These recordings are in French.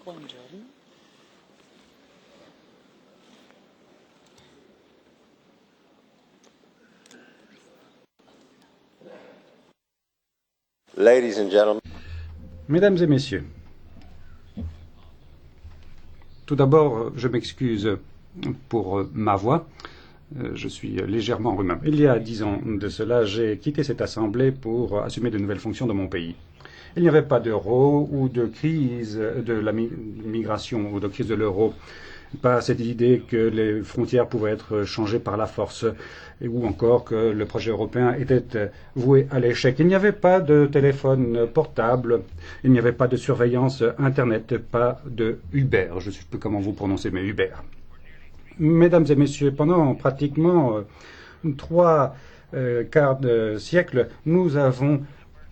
Buongiorno. Ladies and gentlemen. Mesdames et messieurs, tout d'abord, je m'excuse pour ma voix. Je suis légèrement rhumain. Il y a 10 ans de cela, j'ai quitté cette assemblée pour assumer de nouvelles fonctions dans mon pays. Il n'y avait pas d'euro ou de crise de la migration ou de crise de l'euro. Pas cette idée que les frontières pouvaient être changées par la force ou encore que le projet européen était voué à l'échec. Il n'y avait pas de téléphone portable, il n'y avait pas de surveillance Internet, pas de Uber. Je ne sais plus comment vous prononcez, mais Uber. Mesdames et messieurs, pendant pratiquement 3 quarts de siècle, nous avons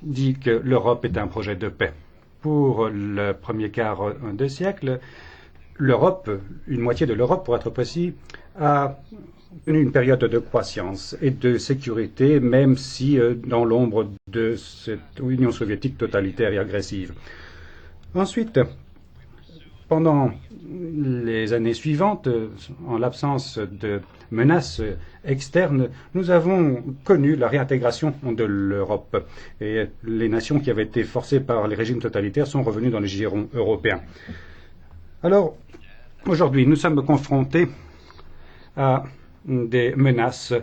dit que l'Europe est un projet de paix. Pour le premier quart de siècle, l'Europe, une moitié de l'Europe pour être précis, a une période de croissance et de sécurité, même si dans l'ombre de cette Union soviétique totalitaire et agressive. Ensuite, pendant les années suivantes, en l'absence de menaces externes, nous avons connu la réintégration de l'Europe. Et les nations qui avaient été forcées par les régimes totalitaires sont revenues dans les girons européens. Alors, aujourd'hui, nous sommes confrontés à des menaces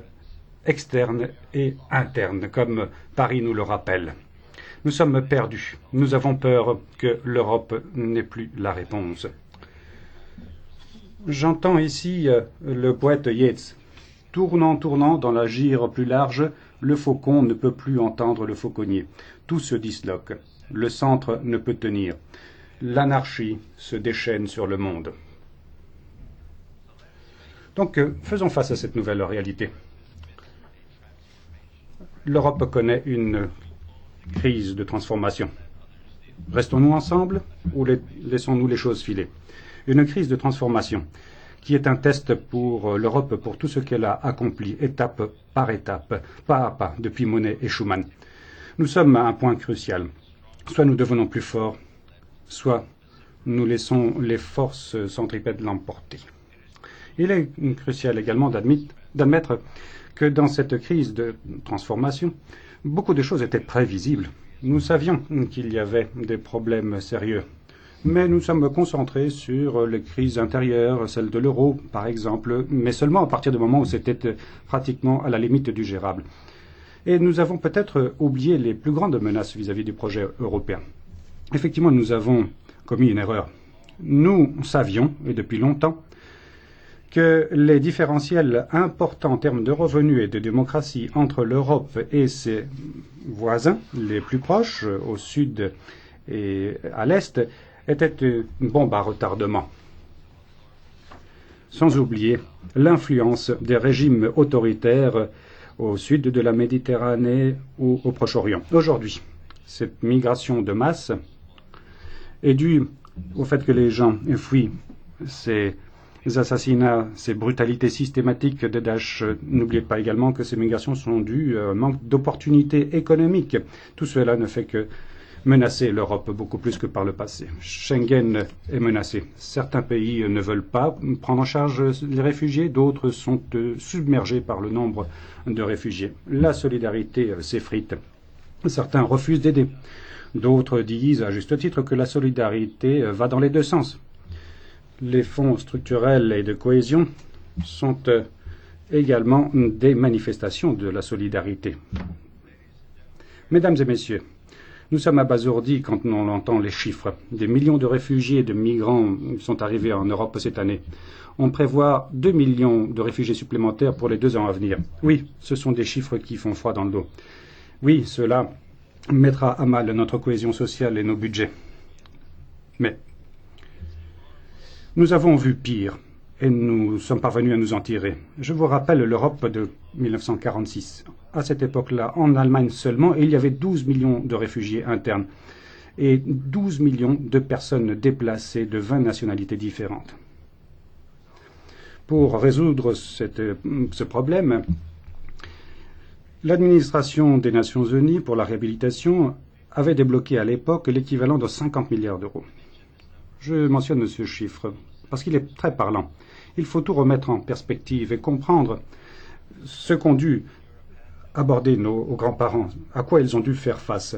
externes et internes, comme Paris nous le rappelle. Nous sommes perdus. Nous avons peur que l'Europe n'ait plus la réponse. J'entends ici le poète Yeats. Tournant, tournant dans la gire plus large, le faucon ne peut plus entendre le fauconnier. Tout se disloque. Le centre ne peut tenir. L'anarchie se déchaîne sur le monde. Donc, faisons face à cette nouvelle réalité. L'Europe connaît une crise de transformation. Restons-nous ensemble ou laissons-nous les choses filer? Une crise de transformation qui est un test pour l'Europe, pour tout ce qu'elle a accompli, étape par étape, pas à pas, depuis Monnet et Schuman. Nous sommes à un point crucial. Soit nous devenons plus forts, soit nous laissons les forces centripètes l'emporter. Il est crucial également d'admettre que dans cette crise de transformation, beaucoup de choses étaient prévisibles. Nous savions qu'il y avait des problèmes sérieux, mais nous sommes concentrés sur les crises intérieures, celle de l'euro par exemple, mais seulement à partir du moment où c'était pratiquement à la limite du gérable. Et nous avons peut-être oublié les plus grandes menaces vis-à-vis du projet européen. Effectivement, nous avons commis une erreur. Nous savions, et depuis longtemps, que les différentiels importants en termes de revenus et de démocratie entre l'Europe et ses voisins les plus proches, au sud et à l'est, étaient une bombe à retardement. Sans oublier l'influence des régimes autoritaires au sud de la Méditerranée ou au Proche-Orient. Aujourd'hui, cette migration de masse est due au fait que les gens fuient ces assassinats, ces brutalités systématiques de Daesh. N'oubliez pas également que ces migrations sont dues à un manque d'opportunités économiques. Tout cela ne fait que menacer l'Europe beaucoup plus que par le passé. Schengen est menacé. Certains pays ne veulent pas prendre en charge les réfugiés, d'autres sont submergés par le nombre de réfugiés. La solidarité s'effrite. Certains refusent d'aider. D'autres disent, à juste titre, que la solidarité va dans les deux sens. Les fonds structurels et de cohésion sont également des manifestations de la solidarité. Mesdames et messieurs, nous sommes abasourdis quand on entend les chiffres. Des millions de réfugiés et de migrants sont arrivés en Europe cette année. On prévoit 2 millions de réfugiés supplémentaires pour les 2 ans à venir. Oui, ce sont des chiffres qui font froid dans le dos. Oui, cela mettra à mal notre cohésion sociale et nos budgets. Mais nous avons vu pire et nous sommes parvenus à nous en tirer. Je vous rappelle l'Europe de 1946. À cette époque-là, en Allemagne seulement, il y avait 12 millions de réfugiés internes et 12 millions de personnes déplacées de 20 nationalités différentes. Pour résoudre ce problème, l'administration des Nations Unies pour la réhabilitation avait débloqué à l'époque l'équivalent de 50 milliards d'euros. Je mentionne ce chiffre parce qu'il est très parlant. Il faut tout remettre en perspective et comprendre ce qu'ont dû aborder nos grands-parents, à quoi ils ont dû faire face.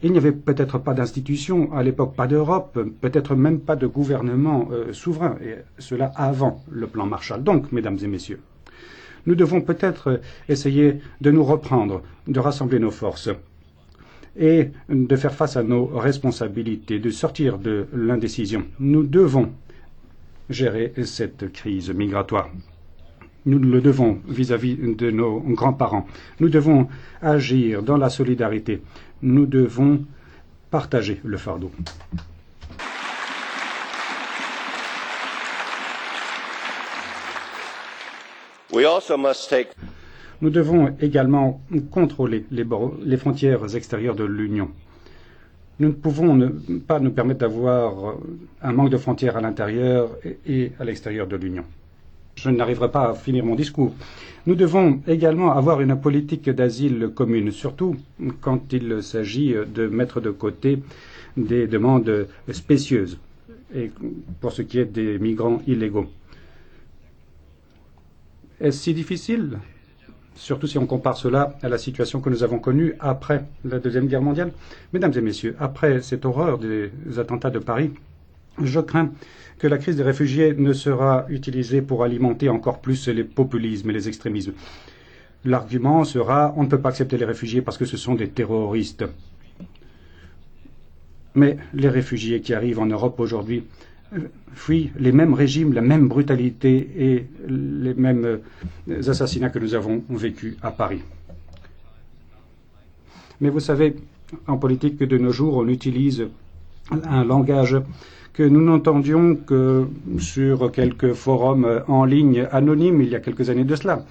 Il n'y avait peut-être pas d'institution à l'époque, pas d'Europe, peut-être même pas de gouvernement souverain, et cela avant le plan Marshall. Donc, mesdames et messieurs, nous devons peut-être essayer de nous reprendre, de rassembler nos forces et de faire face à nos responsabilités, de sortir de l'indécision. Nous devons gérer cette crise migratoire. Nous le devons vis-à-vis de nos grands-parents. Nous devons agir dans la solidarité. Nous devons partager le fardeau. Nous devons également contrôler les frontières extérieures de l'Union. Nous ne pouvons pas nous permettre d'avoir un manque de frontières à l'intérieur et à l'extérieur de l'Union. Je n'arriverai pas à finir mon discours. Nous devons également avoir une politique d'asile commune, surtout quand il s'agit de mettre de côté des demandes spécieuses, et pour ce qui est des migrants illégaux. Est-ce si difficile? Surtout si on compare cela à la situation que nous avons connue après la Deuxième Guerre mondiale. Mesdames et messieurs, après cette horreur des attentats de Paris, je crains que la crise des réfugiés ne sera utilisée pour alimenter encore plus les populismes et les extrémismes. L'argument sera on ne peut pas accepter les réfugiés parce que ce sont des terroristes. Mais les réfugiés qui arrivent en Europe aujourd'hui fuient les mêmes régimes, la même brutalité et les mêmes assassinats que nous avons vécus à Paris. Mais vous savez, en politique de nos jours, on utilise un langage que nous n'entendions que sur quelques forums en ligne anonymes il y a quelques années de cela.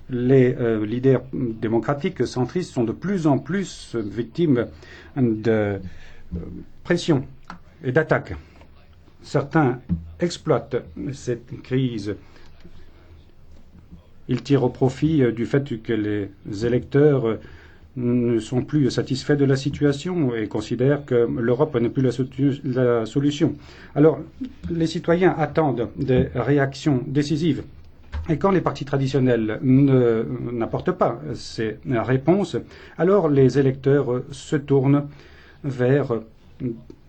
Les leaders démocratiques centristes sont de plus en plus victimes de pression et d'attaques. Certains exploitent cette crise. Ils tirent au profit du fait que les électeurs ne sont plus satisfaits de la situation et considèrent que l'Europe n'est plus la solution. Alors, les citoyens attendent des réactions décisives. Et quand les partis traditionnels n'apportent pas ces réponses, alors les électeurs se tournent vers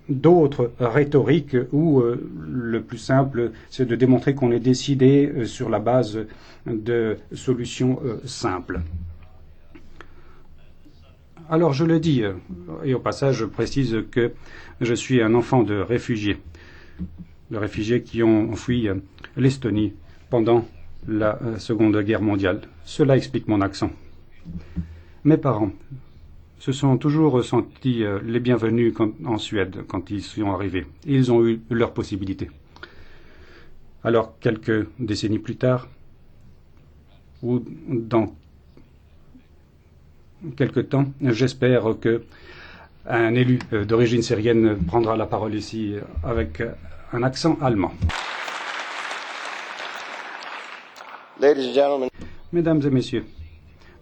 d'autres rhétoriques où le plus simple, c'est de démontrer qu'on est décidé sur la base de solutions simples. Alors je le dis, et au passage je précise que je suis un enfant de réfugiés qui ont fui l'Estonie pendant la Seconde Guerre mondiale. Cela explique mon accent. Mes parents se sont toujours sentis les bienvenus en Suède quand ils y sont arrivés. Ils ont eu leurs possibilités. Alors quelques décennies plus tard, ou dans quelque temps, j'espère que un élu d'origine syrienne prendra la parole ici avec un accent allemand. Mesdames et messieurs,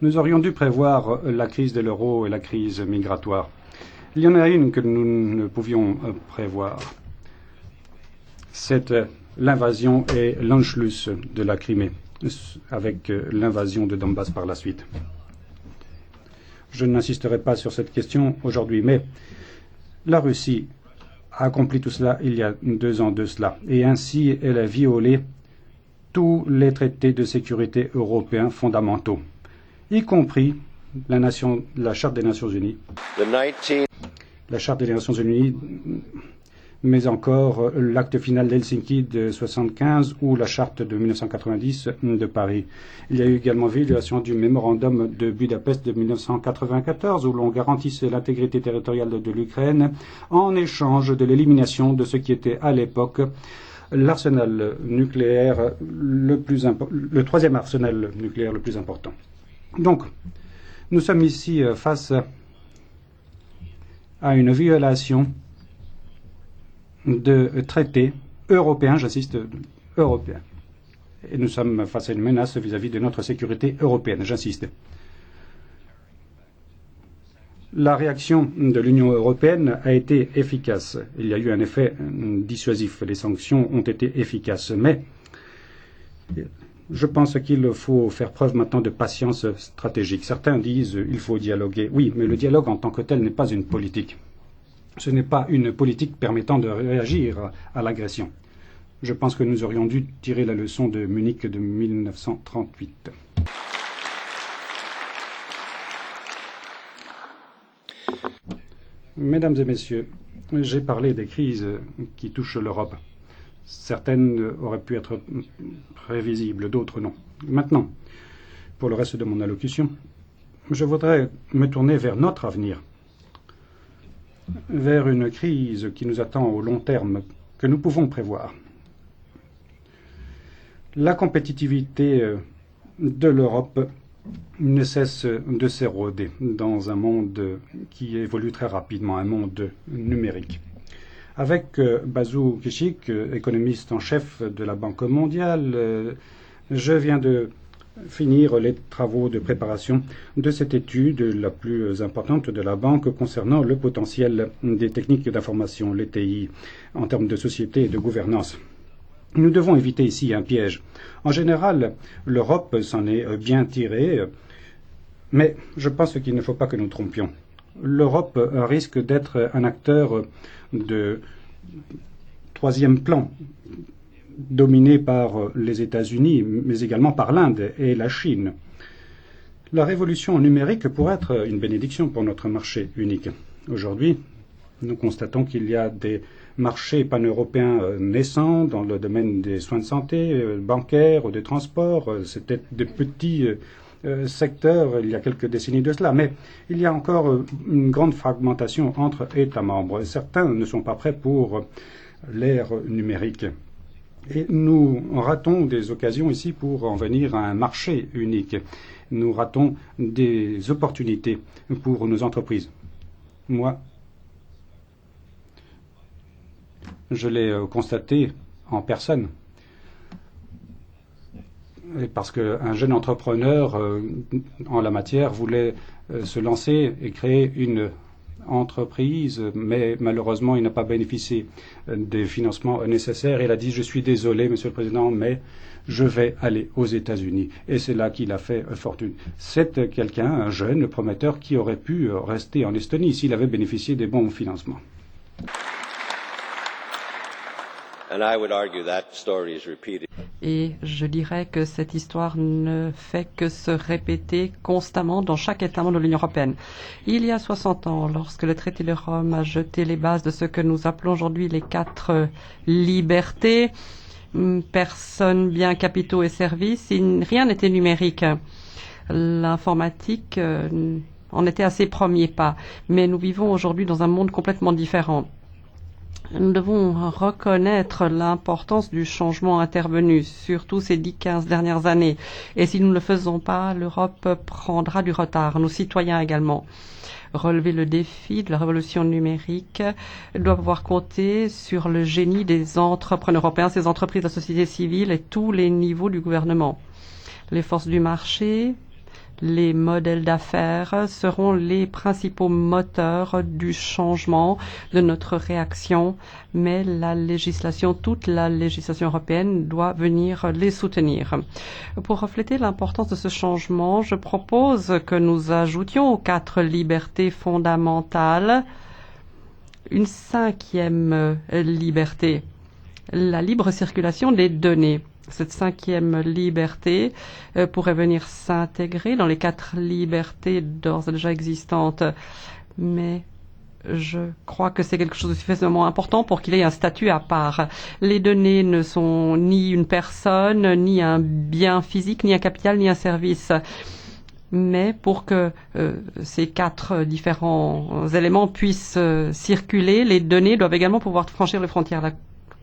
nous aurions dû prévoir la crise de l'euro et la crise migratoire. Il y en a une que nous ne pouvions prévoir. C'est l'invasion et l'Anschluss de la Crimée, avec l'invasion de Donbass par la suite. Je n'insisterai pas sur cette question aujourd'hui, mais la Russie a accompli tout cela il y a 2 ans de cela, et ainsi elle a violé tous les traités de sécurité européens fondamentaux, y compris la Charte des Nations Unies, la Charte des Nations Unies, mais encore l'acte final d'Helsinki de 1975 ou la Charte de 1990 de Paris. Il y a eu également violation du mémorandum de Budapest de 1994 où l'on garantissait l'intégrité territoriale de l'Ukraine en échange de l'élimination de ce qui était à l'époque l'arsenal nucléaire le troisième arsenal nucléaire le plus important. Donc, nous sommes ici face à une violation de traités européens, j'insiste, européens. Et nous sommes face à une menace vis-à-vis de notre sécurité européenne, j'insiste. La réaction de l'Union européenne a été efficace. Il y a eu un effet dissuasif. Les sanctions ont été efficaces. Mais je pense qu'il faut faire preuve maintenant de patience stratégique. Certains disent qu'il faut dialoguer. Oui, mais le dialogue en tant que tel n'est pas une politique. Ce n'est pas une politique permettant de réagir à l'agression. Je pense que nous aurions dû tirer la leçon de Munich de 1938. Mesdames et messieurs, j'ai parlé des crises qui touchent l'Europe. Certaines auraient pu être prévisibles, d'autres non. Maintenant, pour le reste de mon allocution, je voudrais me tourner vers notre avenir, vers une crise qui nous attend au long terme, que nous pouvons prévoir. La compétitivité de l'Europe ne cesse de s'éroder dans un monde qui évolue très rapidement, un monde numérique. Avec Bazou Kishik, économiste en chef de la Banque mondiale, je viens de finir les travaux de préparation de cette étude la plus importante de la Banque concernant le potentiel des techniques d'information, les TI, en termes de société et de gouvernance. Nous devons éviter ici un piège. En général, l'Europe s'en est bien tirée, mais je pense qu'il ne faut pas que nous trompions. L'Europe risque d'être un acteur de troisième plan, dominé par les États-Unis, mais également par l'Inde et la Chine. La révolution numérique pourrait être une bénédiction pour notre marché unique. Aujourd'hui, nous constatons qu'il y a des marchés pan-européens naissants dans le domaine des soins de santé, bancaires ou des transports. C'était des petits secteurs il y a quelques décennies de cela, mais il y a encore une grande fragmentation entre États membres. Certains ne sont pas prêts pour l'ère numérique. Et nous ratons des occasions ici pour en venir à un marché unique. Nous ratons des opportunités pour nos entreprises. Moi, je l'ai constaté en personne. Et parce qu'un jeune entrepreneur en la matière voulait se lancer et créer une entreprise, mais malheureusement, il n'a pas bénéficié des financements nécessaires. Il a dit, je suis désolé, Monsieur le Président, mais je vais aller aux États-Unis. Et c'est là qu'il a fait fortune. C'est quelqu'un, un jeune prometteur, qui aurait pu rester en Estonie s'il avait bénéficié des bons financements. Et je dirais que cette histoire ne fait que se répéter constamment dans chaque État membre de l'Union européenne. Il y a 60 ans, lorsque le traité de Rome a jeté les bases de ce que nous appelons aujourd'hui les 4 libertés, personnes, biens, capitaux et services, rien n'était numérique. L'informatique en était à ses premiers pas. Mais nous vivons aujourd'hui dans un monde complètement différent. Nous devons reconnaître l'importance du changement intervenu, surtout ces 10-15 dernières années. Et si nous ne le faisons pas, l'Europe prendra du retard, nos citoyens également. Relever le défi de la révolution numérique doit pouvoir compter sur le génie des entrepreneurs européens, ces entreprises de la société civile et tous les niveaux du gouvernement. Les forces du marché, les modèles d'affaires seront les principaux moteurs du changement de notre réaction, mais la législation, toute la législation européenne doit venir les soutenir. Pour refléter l'importance de ce changement, je propose que nous ajoutions aux 4 libertés fondamentales une 5e liberté, la libre circulation des données. Cette 5e liberté pourrait venir s'intégrer dans les 4 libertés d'ores et déjà existantes. Mais je crois que c'est quelque chose de suffisamment important pour qu'il ait un statut à part. Les données ne sont ni une personne, ni un bien physique, ni un capital, ni un service. Mais pour que ces 4 différents éléments puissent circuler, les données doivent également pouvoir franchir les frontières. La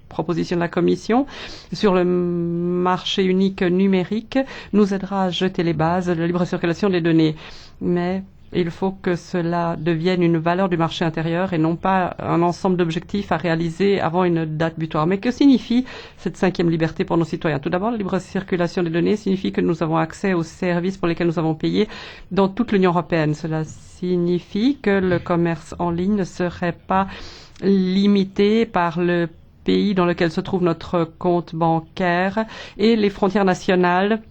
proposition de la Commission sur le marché unique numérique nous aidera à jeter les bases de la libre circulation des données. Mais Il faut que cela devienne une valeur du marché intérieur et non pas un ensemble d'objectifs à réaliser avant une date butoir. Mais que signifie cette cinquième liberté pour nos citoyens? Tout d'abord, la libre circulation des données signifie que nous avons accès aux services pour lesquels nous avons payé dans toute l'Union européenne. Cela signifie que le commerce en ligne ne serait pas limité par le pays dans lequel se trouve notre compte bancaire et les frontières nationales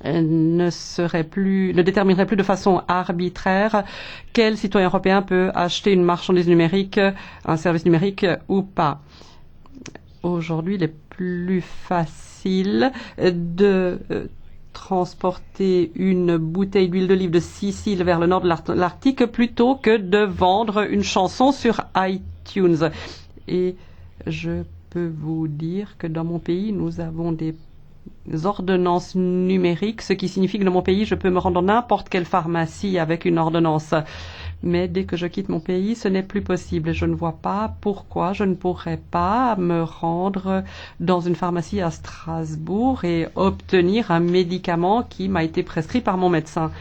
ne déterminerait plus de façon arbitraire quel citoyen européen peut acheter une marchandise numérique, un service numérique ou pas. Aujourd'hui, il est plus facile de transporter une bouteille d'huile d'olive de Sicile vers le nord de l'Arctique plutôt que de vendre une chanson sur iTunes. Et je peux vous dire que dans mon pays, nous avons des ordonnances numériques, ce qui signifie que dans mon pays, je peux me rendre dans n'importe quelle pharmacie avec une ordonnance. Mais dès que je quitte mon pays, ce n'est plus possible. Je ne vois pas pourquoi je ne pourrais pas me rendre dans une pharmacie à Strasbourg et obtenir un médicament qui m'a été prescrit par mon médecin.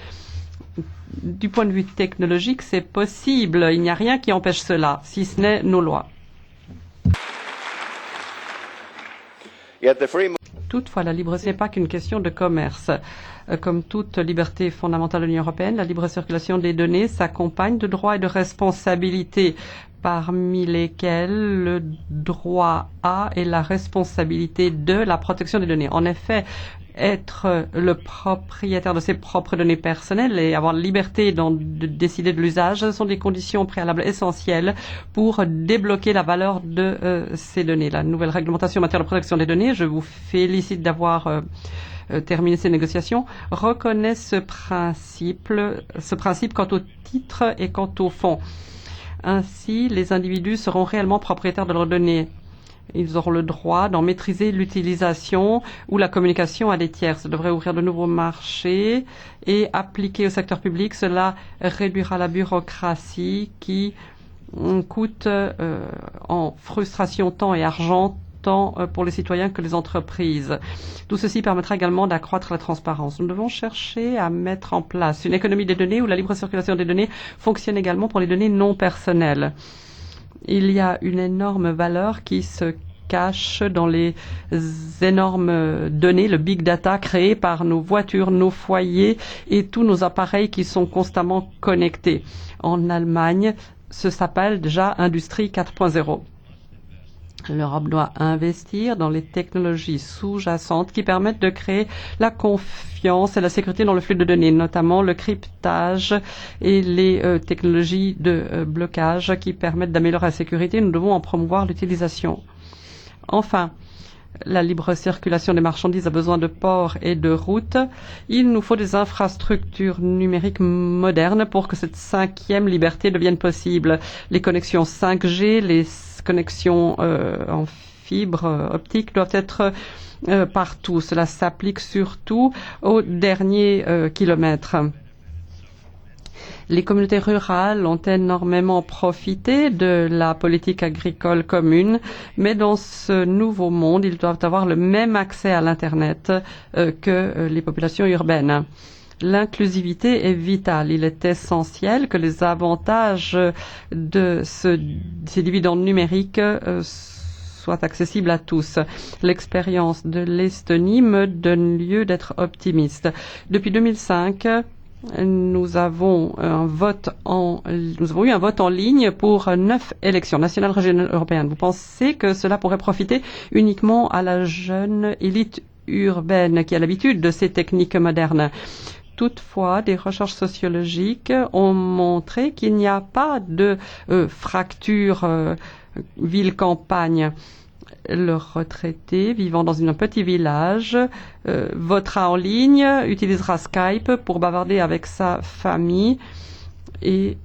Du point de vue technologique, c'est possible. Il n'y a rien qui empêche cela, si ce n'est nos lois. Toutefois, la libre, ce n'est pas qu'une question de commerce. Comme toute liberté fondamentale de l'Union européenne, la libre circulation des données s'accompagne de droits et de responsabilités, parmi lesquels le droit à et la responsabilité de la protection des données. En effet, être le propriétaire de ses propres données personnelles et avoir la liberté de décider de l'usage sont des conditions préalables essentielles pour débloquer la valeur de ces données. La nouvelle réglementation en matière de protection des données, je vous félicite d'avoir terminé ces négociations, reconnaît ce principe quant au titre et quant au fond. Ainsi, les individus seront réellement propriétaires de leurs données. Ils auront le droit d'en maîtriser l'utilisation ou la communication à des tiers. Ça devrait ouvrir de nouveaux marchés et appliquer au secteur public. Cela réduira la bureaucratie qui coûte en frustration temps et argent tant pour les citoyens que les entreprises. Tout ceci permettra également d'accroître la transparence. Nous devons chercher à mettre en place une économie des données où la libre circulation des données fonctionne également pour les données non personnelles. Il y a une énorme valeur qui se cache dans les énormes données, le big data créé par nos voitures, nos foyers et tous nos appareils qui sont constamment connectés. En Allemagne, ça s'appelle déjà Industrie 4.0. L'Europe doit investir dans les technologies sous-jacentes qui permettent de créer la confiance et la sécurité dans le flux de données, notamment le cryptage et les technologies de blocage qui permettent d'améliorer la sécurité. Nous devons en promouvoir l'utilisation. Enfin, la libre circulation des marchandises a besoin de ports et de routes. Il nous faut des infrastructures numériques modernes pour que cette cinquième liberté devienne possible. Les connexions 5G, les connexions en fibre optique doivent être partout. Cela s'applique surtout aux derniers kilomètres. Les communautés rurales ont énormément profité de la politique agricole commune, mais dans ce nouveau monde, ils doivent avoir le même accès à l'Internet que les populations urbaines. L'inclusivité est vitale. Il est essentiel que les avantages de ces dividendes numériques soient accessibles à tous. L'expérience de l'Estonie me donne lieu d'être optimiste. Depuis 2005, nous avons eu un vote en ligne pour 9 élections nationales, régionales, européennes. Vous pensez que cela pourrait profiter uniquement à la jeune élite urbaine qui a l'habitude de ces techniques modernes? Toutefois, des recherches sociologiques ont montré qu'il n'y a pas de fracture ville-campagne. Le retraité vivant dans un petit village votera en ligne, utilisera Skype pour bavarder avec sa famille et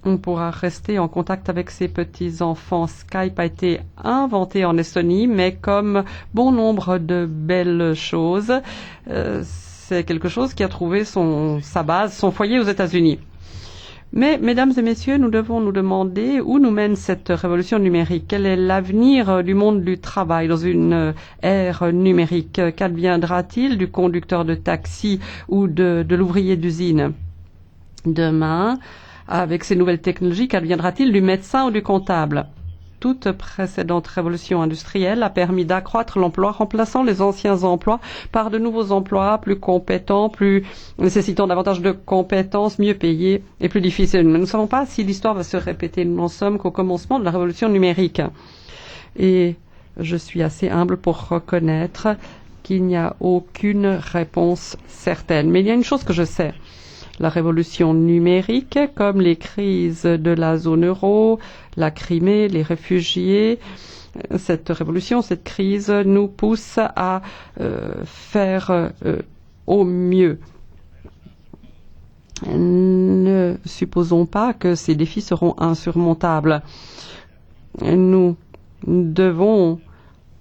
on pourra rester en contact avec ses petits-enfants. Skype a été inventé en Estonie, mais comme bon nombre de belles choses, c'est quelque chose qui a trouvé sa base, son foyer aux États-Unis. Mais, mesdames et messieurs, nous devons nous demander où nous mène cette révolution numérique. Quel est l'avenir du monde du travail dans une ère numérique? Qu'adviendra-t-il du conducteur de taxi ou de l'ouvrier d'usine? Demain, avec ces nouvelles technologies, qu'adviendra-t-il du médecin ou du comptable? Toute précédente révolution industrielle a permis d'accroître l'emploi, remplaçant les anciens emplois par de nouveaux emplois plus compétents, plus nécessitant davantage de compétences, mieux payés et plus difficiles. Nous ne savons pas si l'histoire va se répéter. Nous n'en sommes qu'au commencement de la révolution numérique. Et je suis assez humble pour reconnaître qu'il n'y a aucune réponse certaine. Mais il y a une chose que je sais. La révolution numérique, comme les crises de la zone euro, la Crimée, les réfugiés, cette révolution, cette crise nous pousse à faire au mieux. Ne supposons pas que ces défis seront insurmontables. Nous devons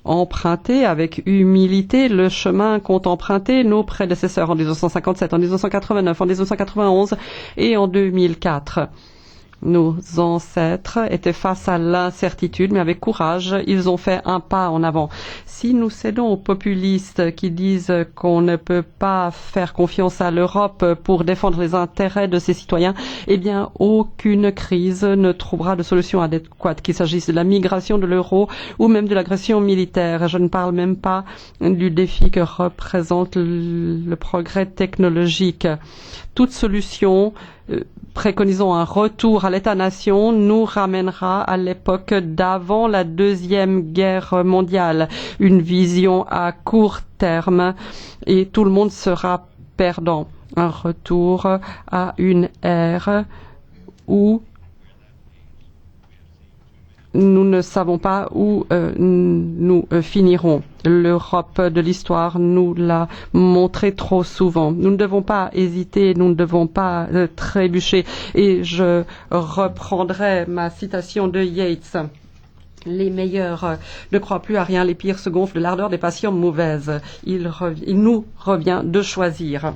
emprunter avec humilité le chemin qu'ont emprunté nos prédécesseurs en 1957, en 1989, en 1991 et en 2004. Nos ancêtres étaient face à l'incertitude, mais avec courage, ils ont fait un pas en avant. Si nous cédons aux populistes qui disent qu'on ne peut pas faire confiance à l'Europe pour défendre les intérêts de ses citoyens, eh bien, aucune crise ne trouvera de solution adéquate, qu'il s'agisse de la migration, de l'euro ou même de l'agression militaire. Je ne parle même pas du défi que représente le progrès technologique. Toute solution préconisons un retour à l'État-nation nous ramènera à l'époque d'avant la Deuxième Guerre mondiale. Une vision à court terme et tout le monde sera perdant. Un retour à une ère où nous ne savons pas où nous finirons. L'Europe de l'histoire nous l'a montré trop souvent. Nous ne devons pas hésiter, nous ne devons pas trébucher. Et je reprendrai ma citation de Yeats. Les meilleurs ne croient plus à rien, les pires se gonflent de l'ardeur des passions mauvaises. Il nous revient de choisir.